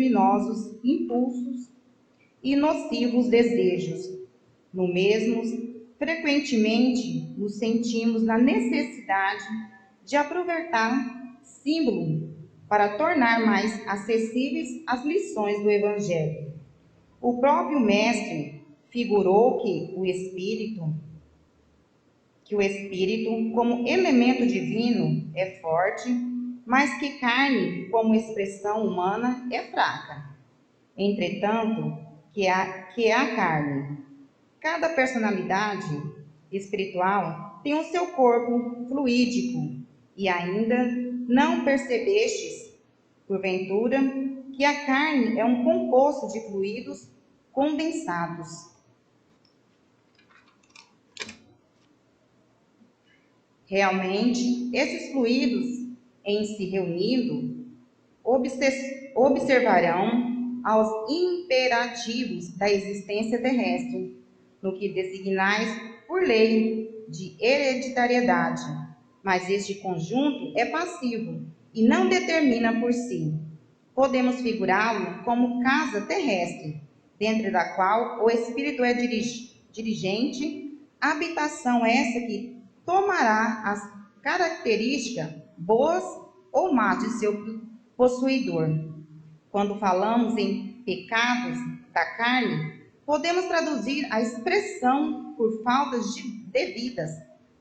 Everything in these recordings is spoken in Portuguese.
criminosos impulsos e nocivos desejos. No mesmo, frequentemente nos sentimos na necessidade de aproveitar símbolo para tornar mais acessíveis as lições do Evangelho. O próprio Mestre figurou que o Espírito, como elemento divino, é forte, mas que carne, como expressão humana, é fraca. Entretanto, que é a carne. Cada personalidade espiritual tem o seu corpo fluídico, e ainda não percebestes, porventura, que a carne é um composto de fluidos condensados. Realmente, esses fluidos, em se reunindo, observarão aos imperativos da existência terrestre, no que designais por lei de hereditariedade, mas este conjunto é passivo e não determina por si. Podemos figurá-lo como casa terrestre, dentro da qual o espírito é dirigente, habitação essa que tomará as características boas ou más de seu possuidor. Quando falamos em pecados da carne, podemos traduzir a expressão por faltas devidas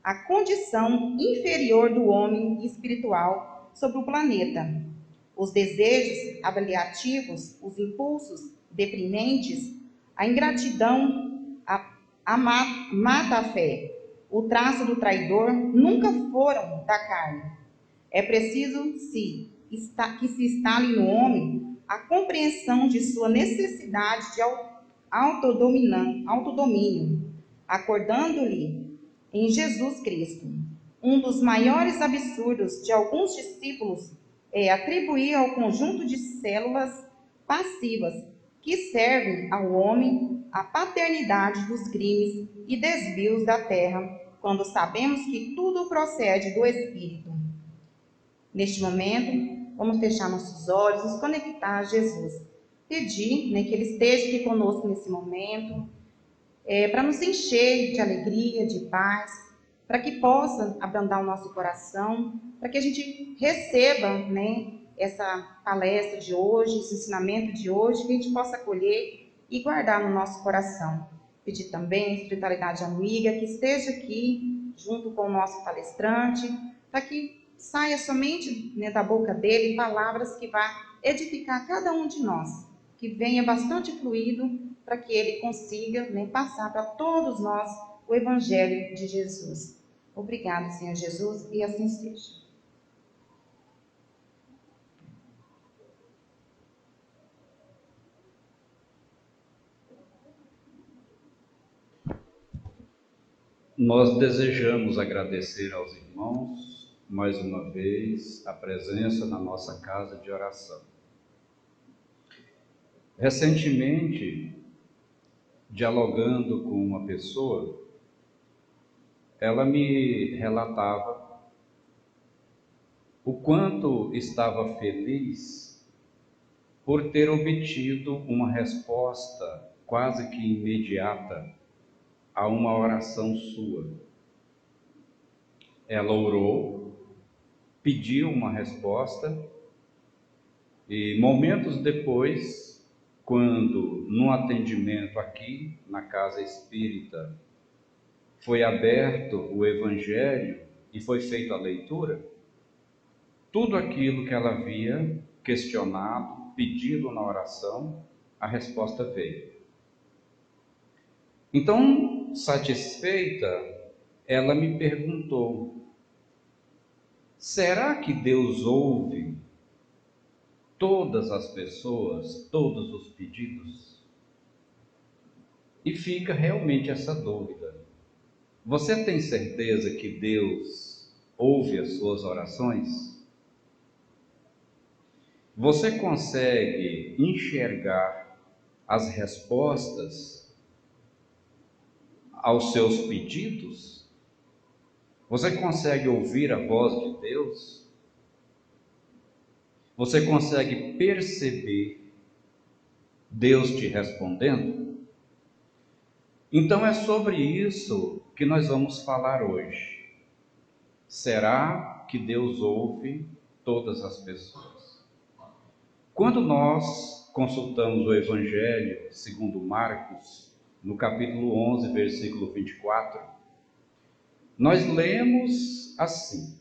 à condição inferior do homem espiritual sobre o planeta. Os desejos avaliativos, os impulsos deprimentes, a ingratidão, a má-fé, o traço do traidor nunca foram da carne. É preciso que se instale no homem a compreensão de sua necessidade de autodomínio, acordando-lhe em Jesus Cristo. Um dos maiores absurdos de alguns discípulos é atribuir ao conjunto de células passivas que servem ao homem a paternidade dos crimes e desvios da terra, quando sabemos que tudo procede do Espírito. Neste momento, vamos fechar nossos olhos, nos conectar a Jesus. Pedir que Ele esteja aqui conosco nesse momento, para nos encher de alegria, de paz, para que possa abrandar o nosso coração, para que a gente receba essa palestra de hoje, esse ensinamento de hoje, que a gente possa acolher e guardar no nosso coração. Pedir também a espiritualidade amiga que esteja aqui junto com o nosso palestrante, para que saia somente da boca dele palavras que vá edificar cada um de nós, que venha bastante fluido para que ele consiga passar para todos nós o Evangelho de Jesus. Obrigado, Senhor Jesus, e assim seja. Nós desejamos agradecer aos irmãos, mais uma vez, a presença na nossa casa de oração. Recentemente, dialogando com uma pessoa, ela me relatava o quanto estava feliz por ter obtido uma resposta quase que imediata a uma oração sua. Ela orou, pediu uma resposta e momentos depois, quando num atendimento aqui na Casa Espírita foi aberto o Evangelho e foi feita a leitura, tudo aquilo que ela havia questionado, pedido na oração, a resposta veio. Então, satisfeita, ela me perguntou: será que Deus ouve todas as pessoas, todos os pedidos? E fica realmente essa dúvida. Você tem certeza que Deus ouve as suas orações? Você consegue enxergar as respostas aos seus pedidos? Você consegue ouvir a voz de Deus? Você consegue perceber Deus te respondendo? Então é sobre isso que nós vamos falar hoje. Será que Deus ouve todas as pessoas? Quando nós consultamos o Evangelho segundo Marcos, no capítulo 11, versículo 24, nós lemos assim: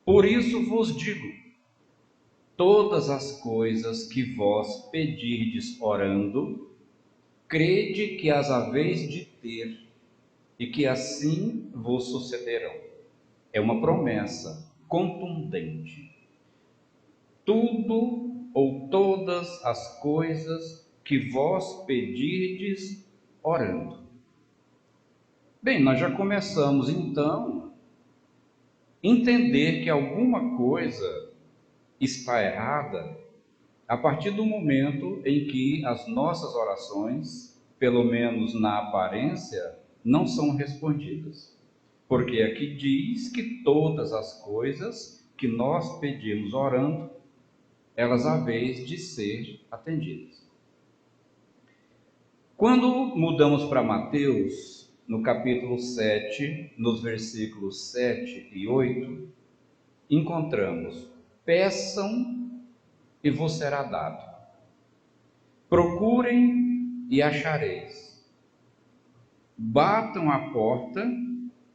Por isso vos digo, todas as coisas que vós pedirdes orando, crede que as haveis de ter, e que assim vos sucederão. É uma promessa contundente. Tudo ou todas as coisas que vós pedirdes orando. Bem, nós já começamos então a entender que alguma coisa está errada a partir do momento em que as nossas orações, pelo menos na aparência, não são respondidas. Porque aqui diz que todas as coisas que nós pedimos orando, elas haveis de ser atendidas. Quando mudamos para Mateus, no capítulo 7, nos versículos 7 e 8, encontramos: peçam e vos será dado. Procurem e achareis. Batam a porta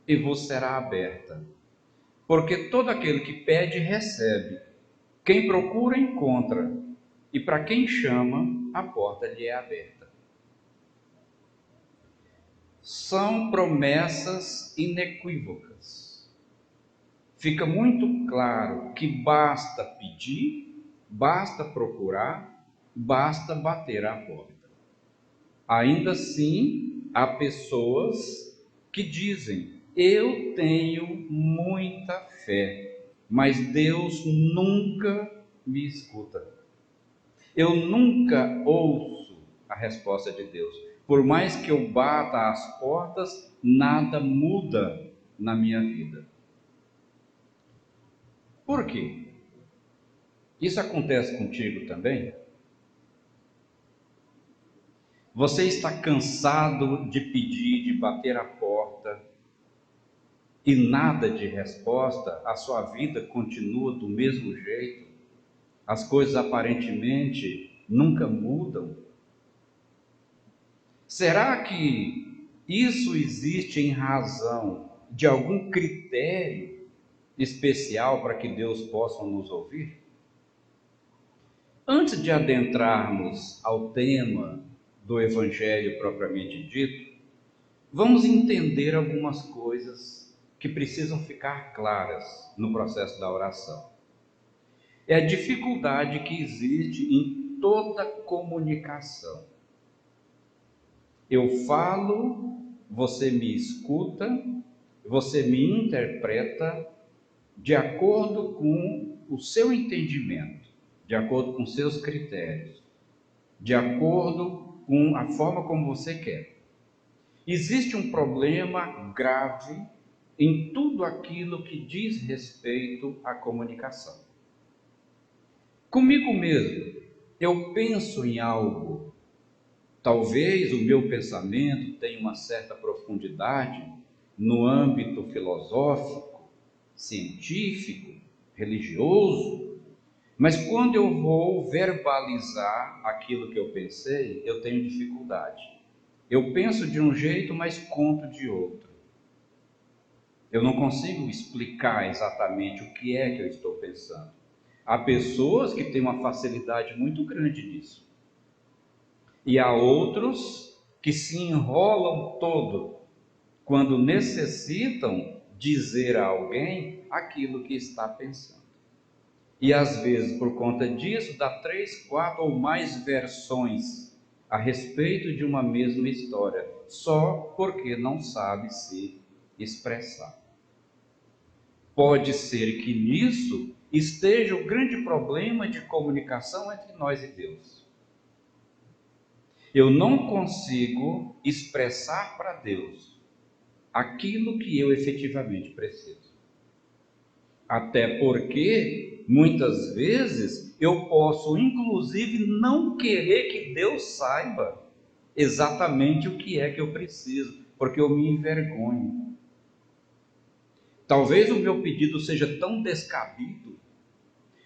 e vos será aberta. Porque todo aquele que pede, recebe. Quem procura, encontra. E para quem chama, a porta lhe é aberta. São promessas inequívocas. Fica muito claro que basta pedir, basta procurar, basta bater à porta. Ainda assim, há pessoas que dizem: eu tenho muita fé, mas Deus nunca me escuta. Eu nunca ouço a resposta de Deus. Por mais que eu bata as portas, nada muda na minha vida. Por quê? Isso acontece contigo também? Você está cansado de pedir, de bater a porta e nada de resposta? A sua vida continua do mesmo jeito? As coisas aparentemente nunca mudam? Será que isso existe em razão de algum critério especial para que Deus possa nos ouvir? Antes de adentrarmos ao tema do Evangelho propriamente dito, vamos entender algumas coisas que precisam ficar claras no processo da oração. É a dificuldade que existe em toda comunicação. Eu falo, você me escuta, você me interpreta de acordo com o seu entendimento, de acordo com seus critérios, de acordo com a forma como você quer. Existe um problema grave em tudo aquilo que diz respeito à comunicação. Comigo mesmo, eu penso em algo, talvez o meu pensamento tenha uma certa profundidade no âmbito filosófico, científico, religioso, mas quando eu vou verbalizar aquilo que eu pensei, eu tenho dificuldade. Eu penso de um jeito, mas conto de outro. Eu não consigo explicar exatamente o que é que eu estou pensando. Há pessoas que têm uma facilidade muito grande nisso. E há outros que se enrolam todo quando necessitam dizer a alguém aquilo que está pensando. E às vezes, por conta disso, dá 3, 4 ou mais versões a respeito de uma mesma história, só porque não sabe se expressar. Pode ser que nisso esteja o grande problema de comunicação entre nós e Deus. Eu não consigo expressar para Deus aquilo que eu efetivamente preciso. Até porque Muitas vezes eu posso, inclusive, não querer que Deus saiba exatamente o que é que eu preciso, porque eu me envergonho. Talvez o meu pedido seja tão descabido,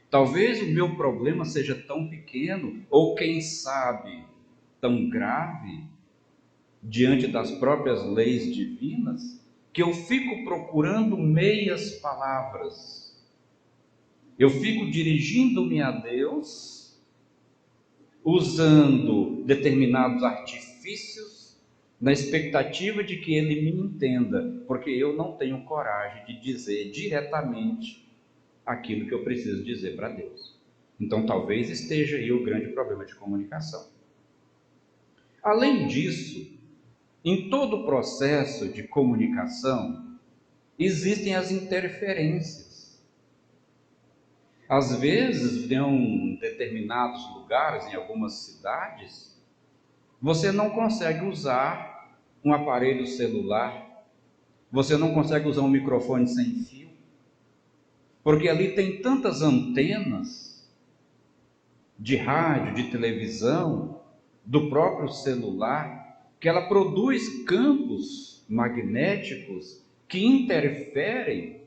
talvez o meu problema seja tão pequeno, ou quem sabe, tão grave, diante das próprias leis divinas, que eu fico procurando meias palavras. Eu fico dirigindo-me a Deus, usando determinados artifícios, na expectativa de que Ele me entenda, porque eu não tenho coragem de dizer diretamente aquilo que eu preciso dizer para Deus. Então, talvez esteja aí o grande problema de comunicação. Além disso, em todo o processo de comunicação, existem as interferências. Às vezes, em determinados lugares, em algumas cidades, você não consegue usar um aparelho celular, você não consegue usar um microfone sem fio, porque ali tem tantas antenas de rádio, de televisão, do próprio celular, que ela produz campos magnéticos que interferem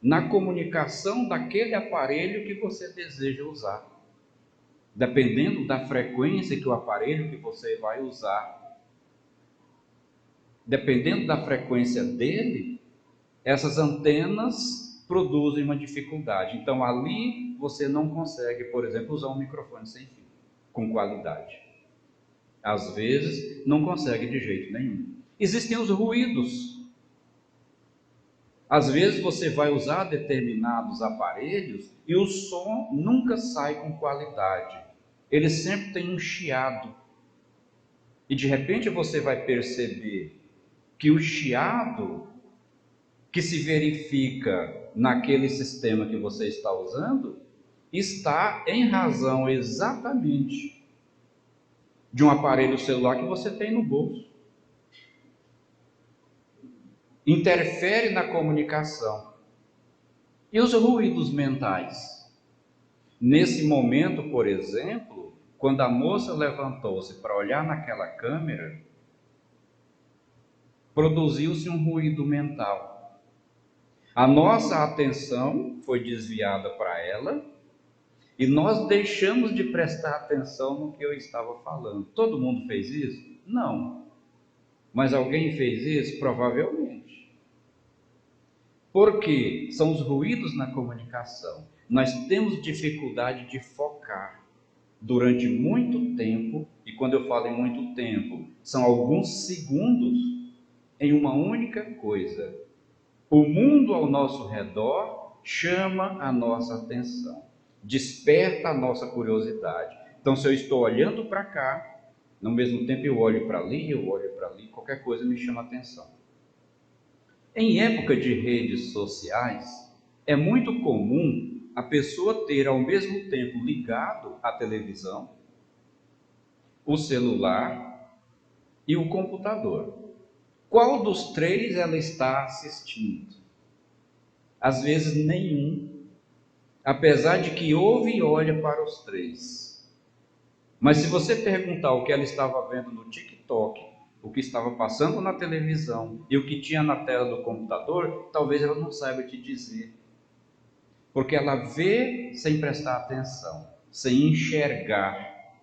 na comunicação daquele aparelho que você deseja usar. Dependendo da frequência que o aparelho que você vai usar, dependendo da frequência dele, essas antenas produzem uma dificuldade. Então ali você não consegue, por exemplo, usar um microfone sem fio com qualidade. Às vezes não consegue de jeito nenhum. Existem os ruídos. Às vezes você vai usar determinados aparelhos e o som nunca sai com qualidade. Ele sempre tem um chiado. E de repente você vai perceber que o chiado que se verifica naquele sistema que você está usando está em razão exatamente de um aparelho celular que você tem no bolso. Interfere na comunicação. E os ruídos mentais? Nesse momento, por exemplo, quando a moça levantou-se para olhar naquela câmera, produziu-se um ruído mental. A nossa atenção foi desviada para ela e nós deixamos de prestar atenção no que eu estava falando. Todo mundo fez isso? Não. Mas alguém fez isso? Provavelmente. Porque são os ruídos na comunicação. Nós temos dificuldade de focar durante muito tempo, e quando eu falo em muito tempo, são alguns segundos em uma única coisa. O mundo ao nosso redor chama a nossa atenção, desperta a nossa curiosidade. Então, se eu estou olhando para cá, no mesmo tempo eu olho para ali, qualquer coisa me chama a atenção. Em época de redes sociais, é muito comum a pessoa ter ao mesmo tempo ligado a televisão, o celular e o computador. Qual dos três ela está assistindo? Às vezes nenhum, apesar de que ouve e olha para os três. Mas se você perguntar o que ela estava vendo no TikTok, o que estava passando na televisão e o que tinha na tela do computador, talvez ela não saiba te dizer. Porque ela vê sem prestar atenção, sem enxergar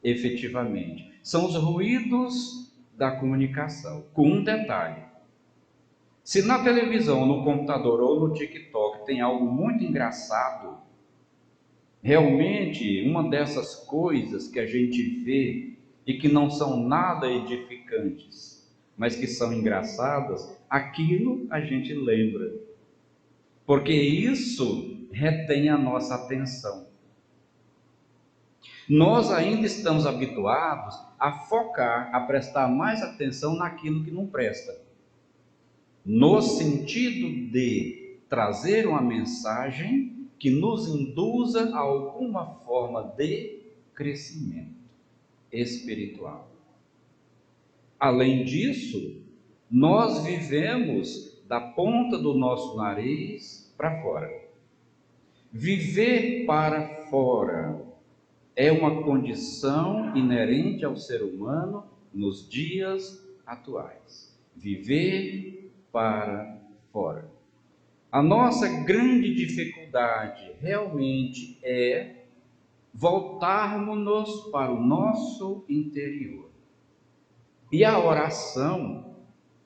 efetivamente. São os ruídos da comunicação, com um detalhe. Se na televisão, no computador ou no TikTok tem algo muito engraçado, realmente uma dessas coisas que a gente vê e que não são nada edificantes, mas que são engraçadas, aquilo a gente lembra, porque isso retém a nossa atenção. Nós ainda estamos habituados a focar, a prestar mais atenção naquilo que não presta, no sentido de trazer uma mensagem que nos induza a alguma forma de crescimento espiritual. Além disso, nós vivemos da ponta do nosso nariz para fora. Viver para fora é uma condição inerente ao ser humano nos dias atuais. Viver para fora. A nossa grande dificuldade realmente é voltarmos-nos para o nosso interior. E a oração,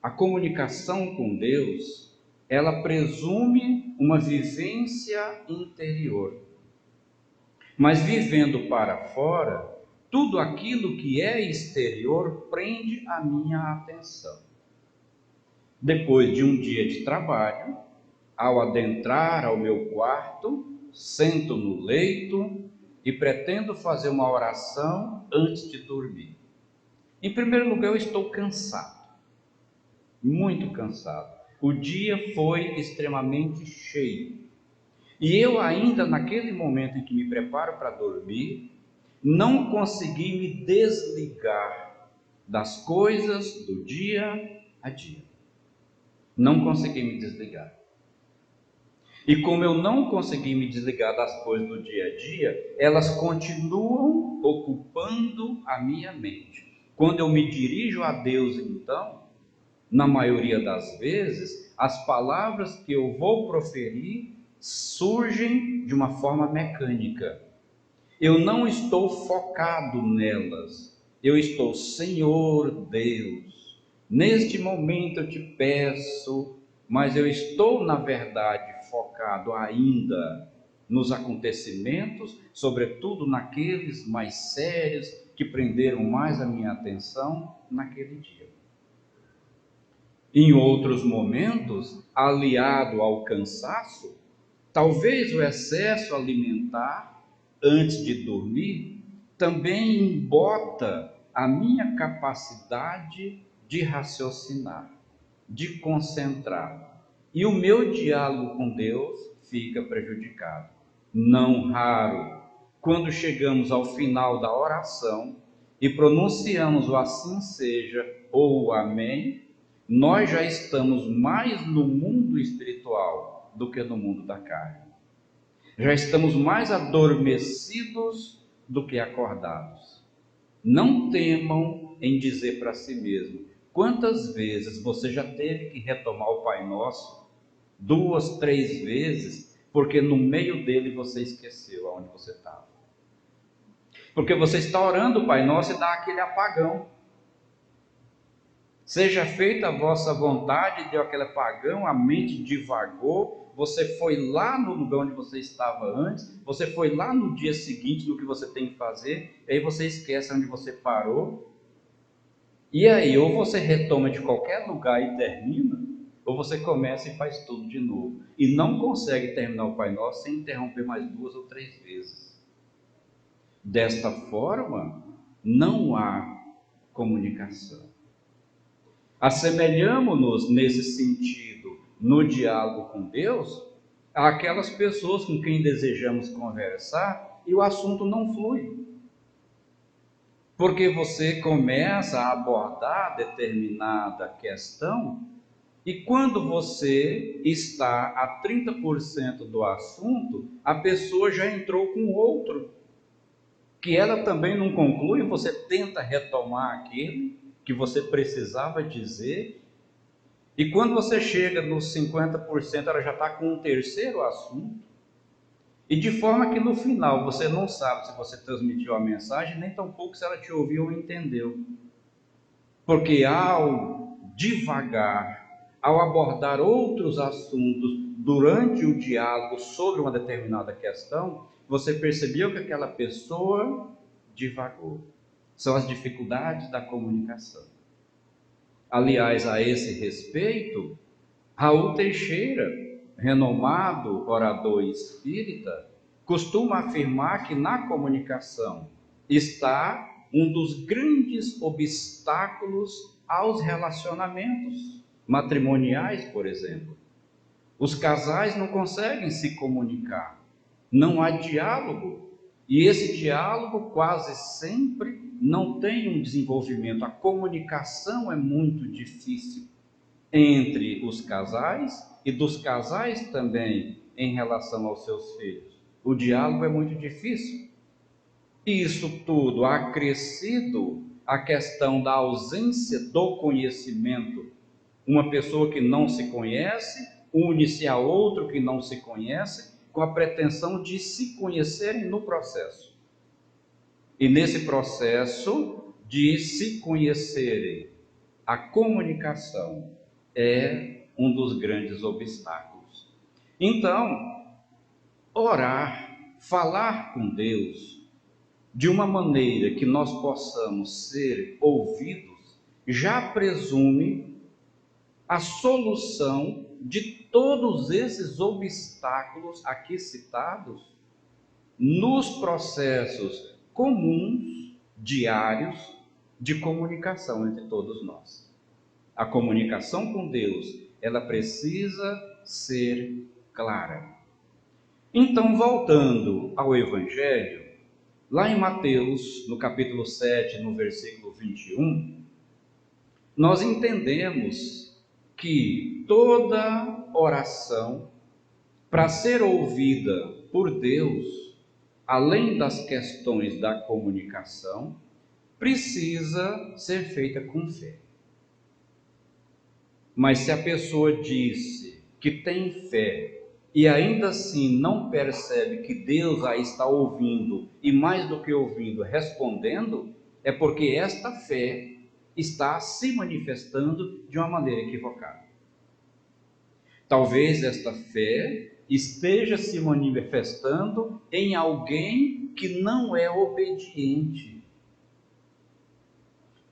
a comunicação com Deus, ela presume uma vivência interior. Mas vivendo para fora, tudo aquilo que é exterior prende a minha atenção. Depois de um dia de trabalho, ao adentrar ao meu quarto, sento no leito e pretendo fazer uma oração antes de dormir. Em primeiro lugar, eu estou cansado, muito cansado. O dia foi extremamente cheio. E eu ainda, naquele momento em que me preparo para dormir, não consegui me desligar das coisas do dia a dia. Não consegui me desligar. E como eu não consegui me desligar das coisas do dia a dia, elas continuam ocupando a minha mente. Quando eu me dirijo a Deus, então, na maioria das vezes, as palavras que eu vou proferir surgem de uma forma mecânica. Eu não estou focado nelas. Eu estou, Senhor Deus, neste momento eu te peço, mas eu estou, na verdade, focado ainda nos acontecimentos, sobretudo naqueles mais sérios que prenderam mais a minha atenção naquele dia. Em outros momentos, aliado ao cansaço, talvez o excesso alimentar antes de dormir também embota a minha capacidade de raciocinar, de concentrar, e o meu diálogo com Deus fica prejudicado. Não raro, quando chegamos ao final da oração e pronunciamos o assim seja ou o amém, nós já estamos mais no mundo espiritual do que no mundo da carne. Já estamos mais adormecidos do que acordados. Não temam em dizer para si mesmo: quantas vezes você já teve que retomar o Pai Nosso? 2, 3 vezes, porque no meio dele você esqueceu aonde você estava. Porque você está orando o Pai Nosso e dá aquele apagão. Seja feita a vossa vontade, deu aquele apagão, a mente divagou, você foi lá no lugar onde você estava antes, você foi lá no dia seguinte no que você tem que fazer, e aí você esquece onde você parou, e aí ou você retoma de qualquer lugar e termina, ou você começa e faz tudo de novo, e não consegue terminar o Pai Nosso sem interromper mais 2 ou 3 vezes. Desta forma, não há comunicação. Assemelhamos-nos nesse sentido no diálogo com Deus àquelas pessoas com quem desejamos conversar e o assunto não flui. Porque você começa a abordar determinada questão e quando você está a 30% do assunto, a pessoa já entrou com outro, que ela também não conclui, você tenta retomar aquele que você precisava dizer, e quando você chega nos 50%, ela já está com um terceiro assunto, e de forma que no final você não sabe se você transmitiu a mensagem, nem tampouco se ela te ouviu ou entendeu. Porque ao divagar, ao abordar outros assuntos durante o diálogo sobre uma determinada questão, você percebeu que aquela pessoa divagou. São as dificuldades da comunicação. Aliás, a esse respeito, Raul Teixeira, renomado orador espírita, costuma afirmar que na comunicação está um dos grandes obstáculos aos relacionamentos matrimoniais, por exemplo. Os casais não conseguem se comunicar, não há diálogo, e esse diálogo quase sempre não tem um desenvolvimento. A comunicação é muito difícil entre os casais e dos casais também em relação aos seus filhos. o diálogo é muito difícil. E isso tudo acrescido à questão da ausência do conhecimento. Uma pessoa que não se conhece une-se a outro que não se conhece com a pretensão de se conhecerem no processo. E nesse processo de se conhecerem, a comunicação é um dos grandes obstáculos. Então, orar, falar com Deus de uma maneira que nós possamos ser ouvidos, já presume a solução de todos esses obstáculos aqui citados nos processos comuns, diários, de comunicação entre todos nós. A comunicação com Deus, ela precisa ser clara. Então, voltando ao Evangelho, lá em Mateus, no capítulo 7, no versículo 21, nós entendemos que toda oração, para ser ouvida por Deus, além das questões da comunicação, precisa ser feita com fé. Mas se a pessoa disse que tem fé e ainda assim não percebe que Deus a está ouvindo e, mais do que ouvindo, respondendo, é porque esta fé está se manifestando de uma maneira equivocada. Talvez esta fé esteja se manifestando em alguém que não é obediente.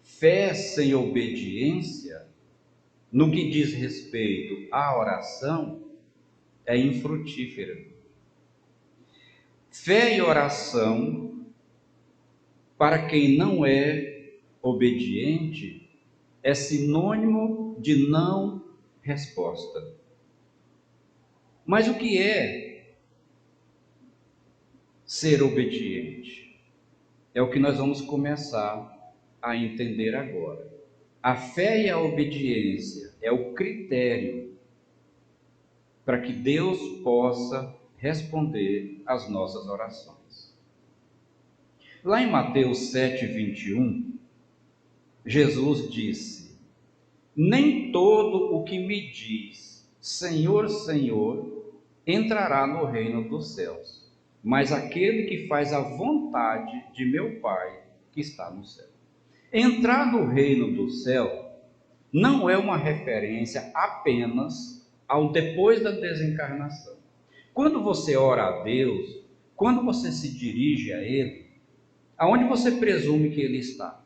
Fé sem obediência, no que diz respeito à oração, é infrutífera. Fé e oração, para quem não é obediente, é sinônimo de não resposta. Mas o que é ser obediente? É o que nós vamos começar a entender agora. A fé e a obediência é o critério para que Deus possa responder às nossas orações. Lá em Mateus 7, 21, Jesus disse: nem todo o que me diz Senhor, Senhor, entrará no reino dos céus, mas aquele que faz a vontade de meu Pai que está no céu. Entrar no reino do céu não é uma referência apenas ao depois da desencarnação. Quando você ora a Deus, quando você se dirige a Ele, aonde você presume que Ele está?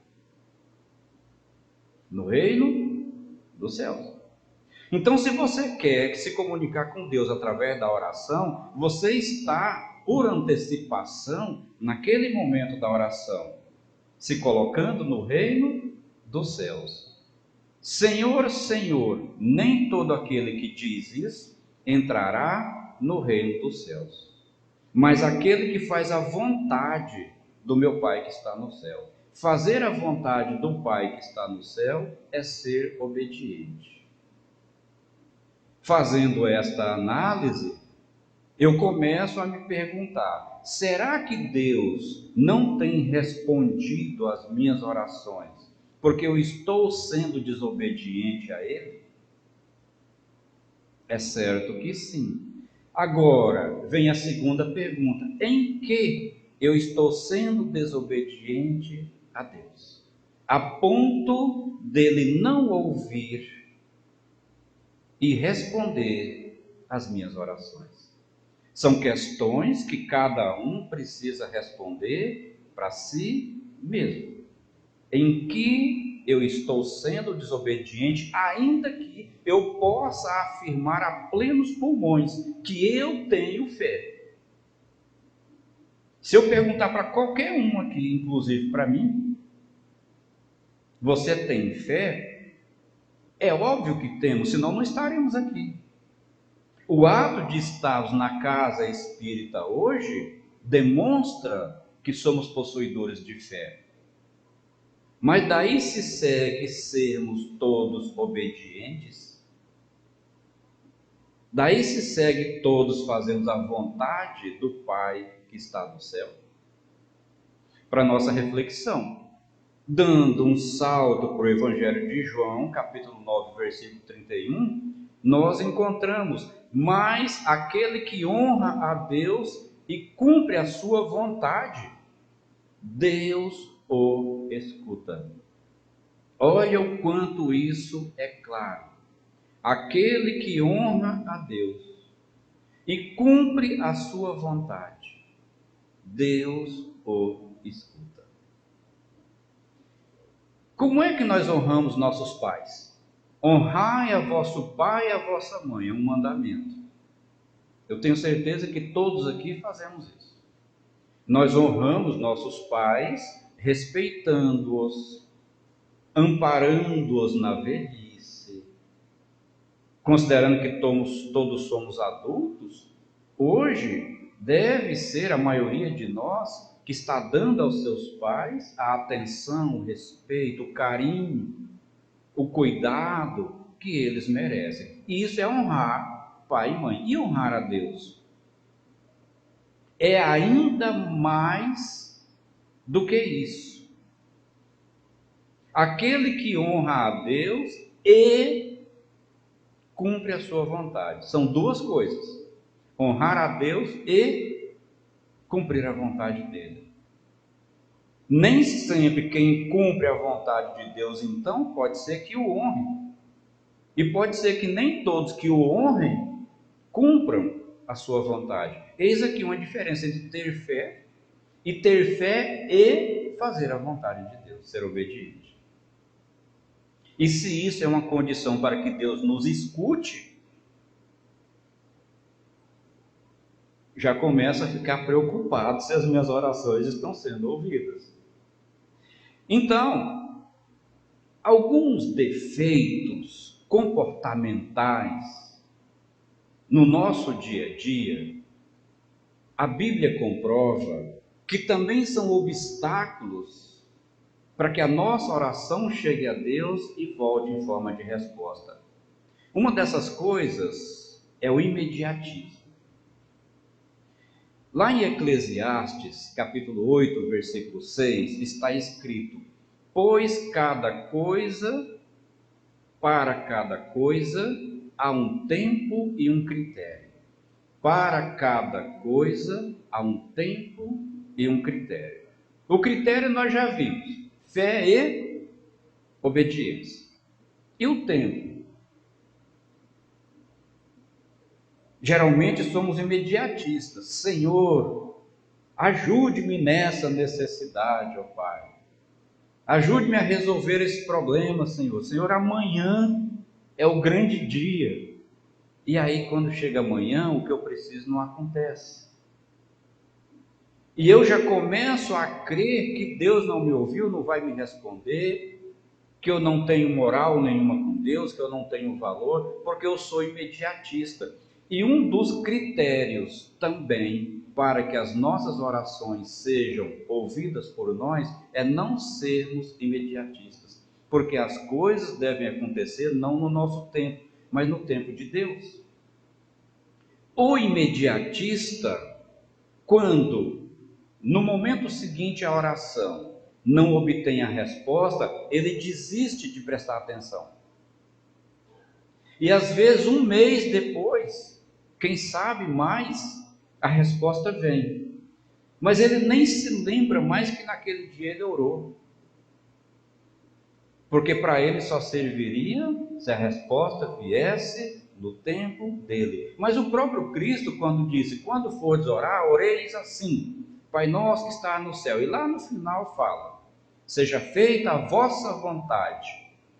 No reino dos céus. Então, se você quer se comunicar com Deus através da oração, você está, por antecipação, naquele momento da oração, se colocando no reino dos céus. Senhor, Senhor, nem todo aquele que diz isso entrará no reino dos céus, mas aquele que faz a vontade do meu Pai que está no céu. Fazer a vontade do Pai que está no céu é ser obediente. Fazendo esta análise, eu começo a me perguntar: será que Deus não tem respondido às minhas orações porque eu estou sendo desobediente a Ele? É certo que sim. Agora, vem a segunda pergunta: em que eu estou sendo desobediente a Deus, a ponto dele não ouvir e responder às minhas orações? São questões que cada um precisa responder para si mesmo. Em que eu estou sendo desobediente, ainda que eu possa afirmar a plenos pulmões que eu tenho fé? Se eu perguntar para qualquer um aqui, inclusive para mim, você tem fé? É óbvio que temos, senão não estaremos aqui. O ato de estarmos na casa espírita hoje demonstra que somos possuidores de fé. Mas daí se segue sermos todos obedientes? Daí se segue todos fazendo a vontade do Pai que está no céu. Para nossa reflexão, dando um salto para o Evangelho de João, capítulo 9, versículo 31, nós encontramos: mas aquele que honra a Deus e cumpre a sua vontade, Deus o escuta. Olha o quanto isso é claro. Aquele que honra a Deus e cumpre a sua vontade, Deus o escuta. Como é que nós honramos nossos pais? Honrai a vosso pai e a vossa mãe, é um mandamento. Eu tenho certeza que todos aqui fazemos isso. Nós honramos nossos pais, respeitando-os, amparando-os na velhice, considerando que todos somos adultos. Hoje deve ser a maioria de nós que está dando aos seus pais a atenção, o respeito, o carinho, o cuidado que eles merecem. E isso é honrar pai e mãe. E honrar a Deus é ainda mais do que isso. Aquele que honra a Deus e cumpre a sua vontade. São duas coisas: honrar a Deus e cumprir a vontade dele. Nem sempre quem cumpre a vontade de Deus, então, pode ser que o honre. E pode ser que nem todos que o honrem cumpram a sua vontade. Eis aqui uma diferença entre ter fé e fazer a vontade de Deus, ser obediente. E se isso é uma condição para que Deus nos escute, já começo a ficar preocupado se as minhas orações estão sendo ouvidas. Então, alguns defeitos comportamentais no nosso dia a dia, a Bíblia comprova que também são obstáculos para que a nossa oração chegue a Deus e volte em forma de resposta. Uma dessas coisas é o imediatismo. Lá em Eclesiastes, capítulo 8, versículo 6, está escrito: pois para cada coisa há um tempo e um critério. Para cada coisa há um tempo e um critério. O critério nós já vimos: fé e obediência. E o tempo? Geralmente somos imediatistas. Senhor, ajude-me nessa necessidade, ó Pai. Ajude-me a resolver esse problema, Senhor. Senhor, amanhã é o grande dia. E aí, quando chega amanhã, o que eu preciso não acontece. E eu já começo a crer que Deus não me ouviu, não vai me responder, que eu não tenho moral nenhuma com Deus, que eu não tenho valor, porque eu sou imediatista. E um dos critérios também para que as nossas orações sejam ouvidas por nós é não sermos imediatistas, porque as coisas devem acontecer não no nosso tempo, mas no tempo de Deus. O imediatista, quando no momento seguinte à oração não obtém a resposta, ele desiste de prestar atenção. E às vezes um mês depois, quem sabe mais, a resposta vem. Mas ele nem se lembra mais que naquele dia ele orou. Porque para ele só serviria se a resposta viesse no tempo dele. Mas o próprio Cristo, quando disse: quando fordes orar, oreis assim: Pai nosso que está no céu. E lá no final fala: seja feita a vossa vontade,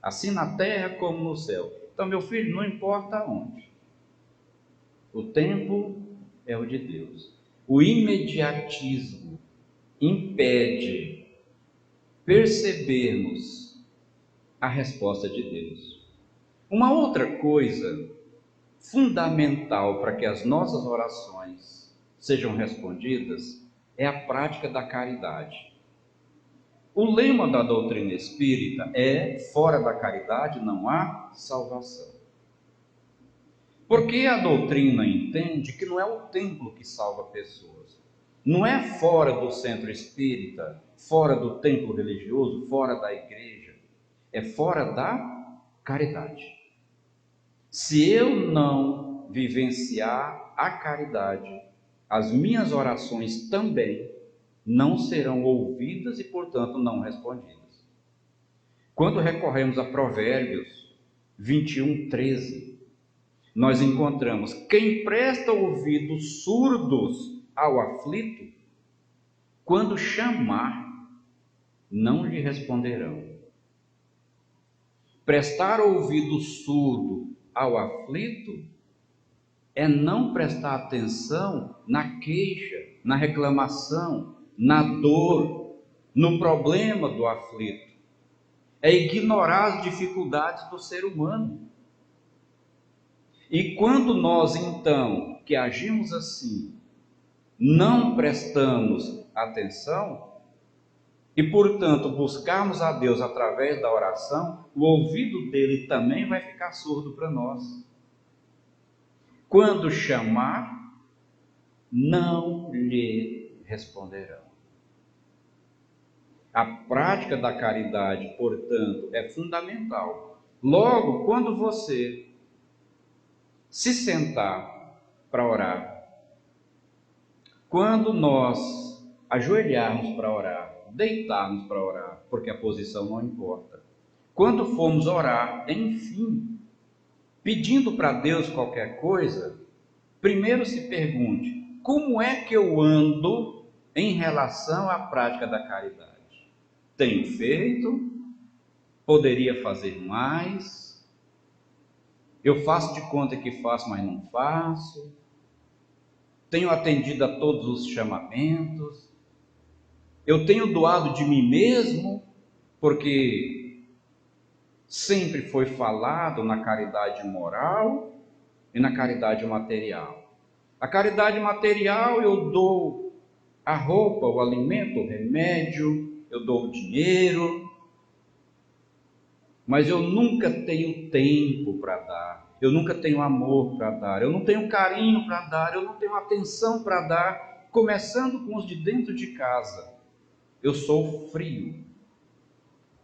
assim na terra como no céu. Então, meu filho, não importa onde, o tempo é o de Deus. O imediatismo impede percebermos a resposta de Deus. Uma outra coisa fundamental para que as nossas orações sejam respondidas é a prática da caridade. O lema da doutrina espírita é: fora da caridade não há salvação. Porque a doutrina entende que não é o templo que salva pessoas. Não é fora do centro espírita, fora do templo religioso, fora da igreja. É fora da caridade. Se eu não vivenciar a caridade, as minhas orações também não serão ouvidas e, portanto, não respondidas. Quando recorremos a Provérbios 21:13, nós encontramos: quem presta ouvidos surdos ao aflito, quando chamar, não lhe responderão. Prestar ouvido surdo ao aflito é não prestar atenção na queixa, na reclamação, na dor, no problema do aflito. É ignorar as dificuldades do ser humano. E quando nós, então, que agimos assim, não prestamos atenção e, portanto, buscarmos a Deus através da oração, o ouvido dele também vai ficar surdo para nós. Quando chamar, não lhe responderão. A prática da caridade, portanto, é fundamental. Logo, quando você se sentar para orar, quando nós ajoelharmos para orar, deitarmos para orar, porque a posição não importa, quando formos orar, enfim, pedindo para Deus qualquer coisa, primeiro se pergunte: como é que eu ando em relação à prática da caridade? Tenho feito? Poderia fazer mais? Eu faço de conta que faço, mas não faço? Tenho atendido a todos os chamamentos? Eu tenho doado de mim mesmo, porque sempre foi falado na caridade moral e na caridade material. A caridade material eu dou a roupa, o alimento, o remédio, eu dou o dinheiro, mas eu nunca tenho tempo para dar, eu nunca tenho amor para dar, eu não tenho carinho para dar, eu não tenho atenção para dar, começando com os de dentro de casa. Eu sou frio,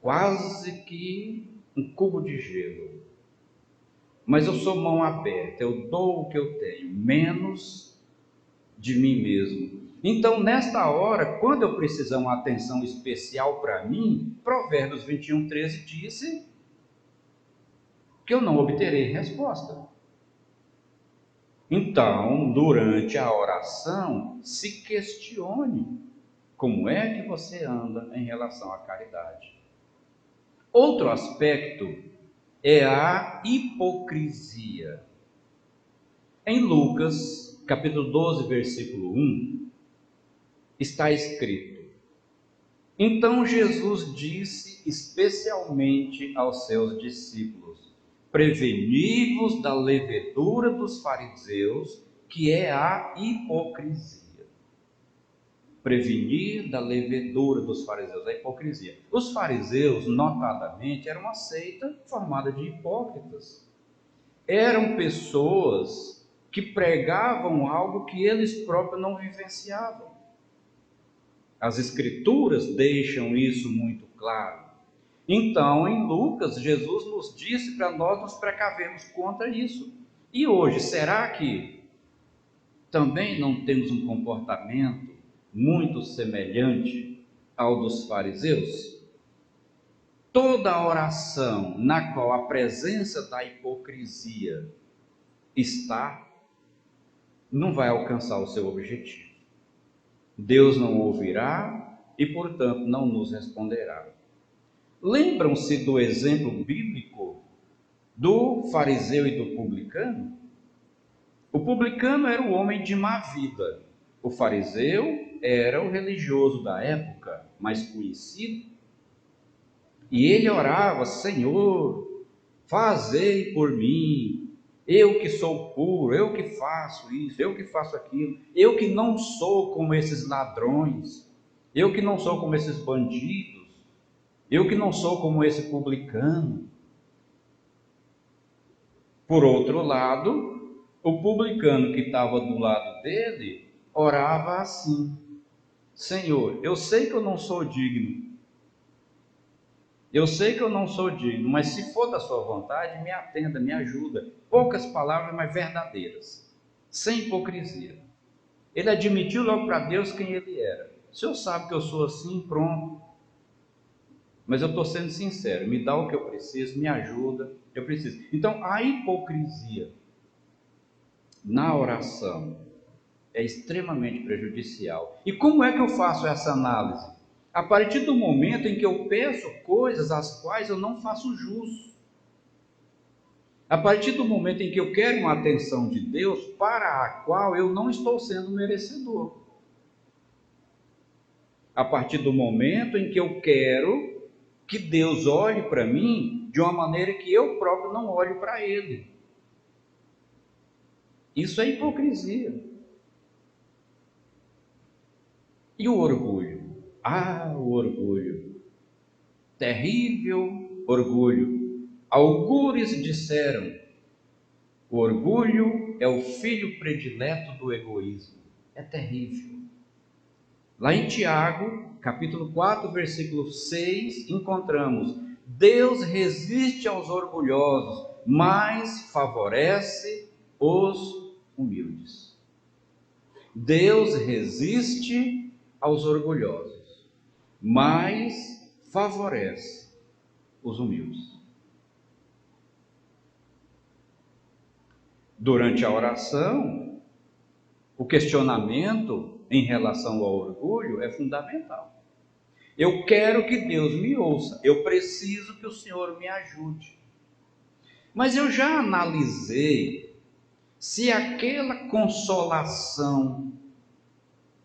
quase que um cubo de gelo, mas eu sou mão aberta, eu dou o que eu tenho, menos de mim mesmo. Então, nesta hora, quando eu precisar uma atenção especial para mim, Provérbios 21:13 disse que eu não obterei resposta. Então, durante a oração, se questione como é que você anda em relação à caridade. Outro aspecto é a hipocrisia. Em Lucas, capítulo 12, versículo 1, está escrito: então Jesus disse especialmente aos seus discípulos: preveni-vos da levedura dos fariseus, que é a hipocrisia. Prevenir da levedura dos fariseus, a hipocrisia. Os fariseus, notadamente, eram uma seita formada de hipócritas. Eram pessoas que pregavam algo que eles próprios não vivenciavam. As Escrituras deixam isso muito claro. Então, em Lucas, Jesus nos disse para nós nos precavermos contra isso. E hoje, será que também não temos um comportamento muito semelhante ao dos fariseus? Toda oração na qual a presença da hipocrisia está, não vai alcançar o seu objetivo. Deus não ouvirá e, portanto, não nos responderá. Lembram-se do exemplo bíblico do fariseu e do publicano? O publicano era o homem de má vida. O fariseu era o religioso da época, mais conhecido. E ele orava: Senhor, fazei por mim, eu que sou puro, eu que faço isso, eu que faço aquilo, eu que não sou como esses ladrões, eu que não sou como esses bandidos, eu que não sou como esse publicano. Por outro lado, O publicano que estava do lado dele orava assim: Senhor, eu sei que eu não sou digno. Eu sei que eu não sou digno, mas se for da sua vontade, me atenda, me ajuda. Poucas palavras, mas verdadeiras, sem hipocrisia. Ele admitiu logo para Deus quem ele era. O Senhor sabe que eu sou assim, pronto. Mas eu estou sendo sincero, me dá o que eu preciso, me ajuda, eu preciso. Então, a hipocrisia na oração é extremamente prejudicial. E como é que eu faço essa análise? A partir do momento em que eu peço coisas às quais eu não faço jus. A partir do momento em que eu quero uma atenção de Deus para a qual eu não estou sendo merecedor. A partir do momento em que eu quero que Deus olhe para mim de uma maneira que eu próprio não olho para Ele. Isso é hipocrisia. E o orgulho? Ah, o orgulho. Terrível orgulho. Algures disseram: o orgulho é o filho predileto do egoísmo. É terrível. Lá em Tiago, capítulo 4, versículo 6, encontramos: Deus resiste aos orgulhosos, mas favorece os humildes. Deus resiste aos orgulhosos, mas favorece os humildes. Durante a oração, o questionamento em relação ao orgulho é fundamental. Eu quero que Deus me ouça, eu preciso que o Senhor me ajude. Mas eu já analisei se aquela consolação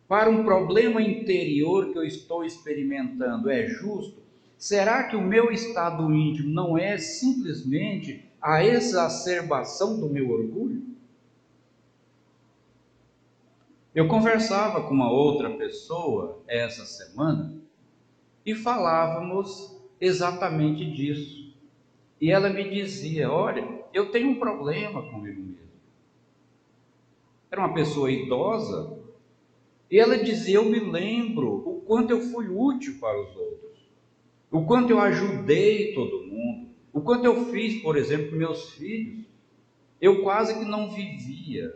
para um problema interior que eu estou experimentando é justo. Será que o meu estado íntimo não é simplesmente a exacerbação do meu orgulho? Eu conversava com uma outra pessoa essa semana e falávamos exatamente disso. E ela me dizia: olha, eu tenho um problema comigo mesmo. Era uma pessoa idosa e ela dizia: eu me lembro o quanto eu fui útil para os outros, o quanto eu ajudei todo mundo, o quanto eu fiz, por exemplo, meus filhos. Eu quase que não vivia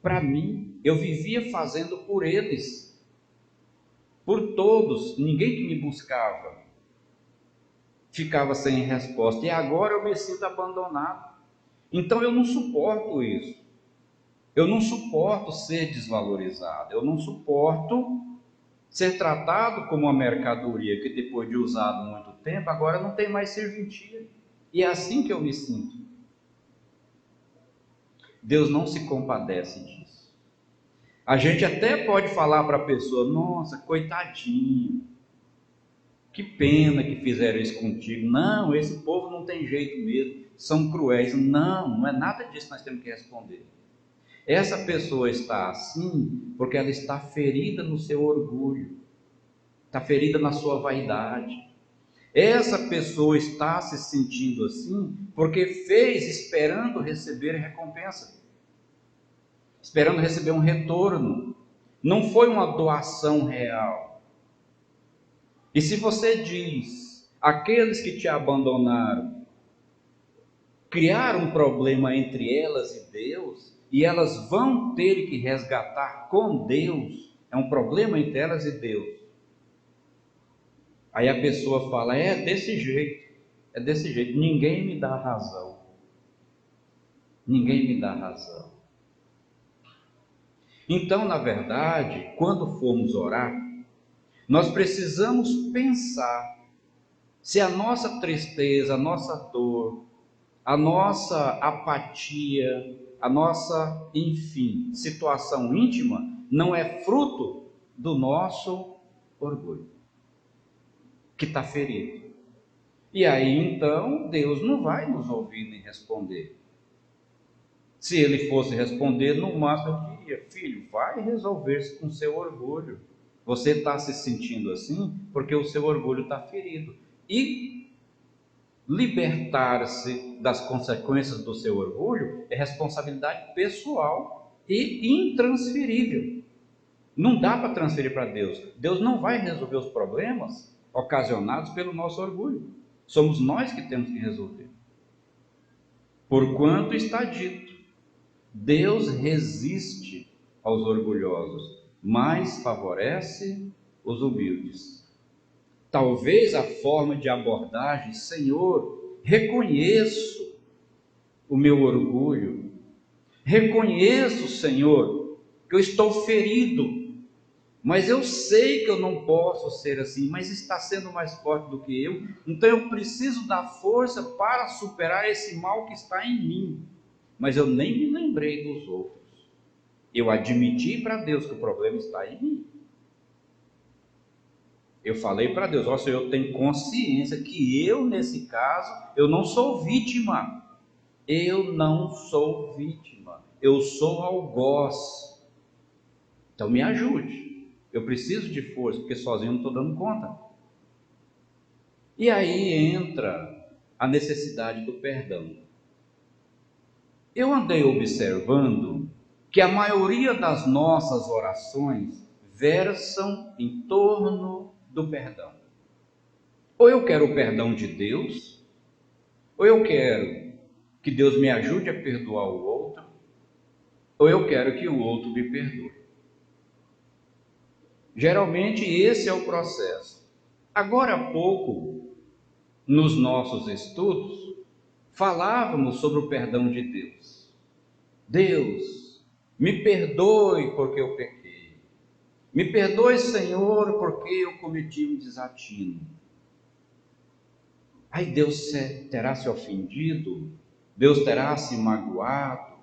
para mim, eu vivia fazendo por eles, por todos, ninguém que me buscava ficava sem resposta, e agora eu me sinto abandonado. Então eu não suporto isso, eu não suporto ser desvalorizado, eu não suporto ser tratado como uma mercadoria que depois de usado muito tempo, agora não tem mais serventia, e é assim que eu me sinto. Deus não se compadece disso. A gente até pode falar para a pessoa: nossa, coitadinho, que pena que fizeram isso contigo. Não, esse povo não tem jeito mesmo, são cruéis. Não, não é nada disso que nós temos que responder. Essa pessoa está assim porque ela está ferida no seu orgulho, está ferida na sua vaidade. Essa pessoa está se sentindo assim porque fez esperando receber recompensa, esperando receber um retorno. Não foi uma doação real. E se você diz: aqueles que te abandonaram criaram um problema entre elas e Deus, e elas vão ter que resgatar com Deus, é um problema entre elas e Deus. Aí a pessoa fala: é desse jeito, ninguém me dá razão. Ninguém me dá razão. Então, na verdade, quando formos orar, nós precisamos pensar se a nossa tristeza, a nossa dor, a nossa apatia, a nossa, enfim, situação íntima não é fruto do nosso orgulho, que está ferido. E aí então Deus não vai nos ouvir nem responder. Se Ele fosse responder, no máximo eu diria: filho, vai resolver-se com seu orgulho. Você está se sentindo assim porque o seu orgulho está ferido. E Libertar-se das consequências do seu orgulho é responsabilidade pessoal e intransferível. Não dá para transferir para Deus. Deus não vai resolver os problemas ocasionados pelo nosso orgulho. Somos nós que temos que resolver. Porquanto está dito: Deus resiste aos orgulhosos, mas favorece os humildes. Talvez a forma de abordagem: Senhor, reconheço o meu orgulho, reconheço, Senhor, que eu estou ferido, mas eu sei que eu não posso ser assim, mas está sendo mais forte do que eu, então eu preciso da força para superar esse mal que está em mim, mas eu nem me lembrei dos outros. Eu admiti para Deus que o problema está em mim. Eu falei para Deus: ó Senhor, eu tenho consciência que eu, nesse caso, eu não sou vítima. Eu não sou vítima. Eu sou algoz. Então me ajude. Eu preciso de força, porque sozinho eu não estou dando conta. E aí entra a necessidade do perdão. Eu andei observando que a maioria das nossas orações versam em torno do perdão. Ou eu quero o perdão de Deus, ou eu quero que Deus me ajude a perdoar o outro, ou eu quero que o outro me perdoe. Geralmente esse é o processo. Agora há pouco, nos nossos estudos, falávamos sobre o perdão de Deus. Deus, me perdoe porque eu pequei. Me perdoe, Senhor, porque eu cometi um desatino. Aí Deus terá se ofendido? Deus terá se magoado?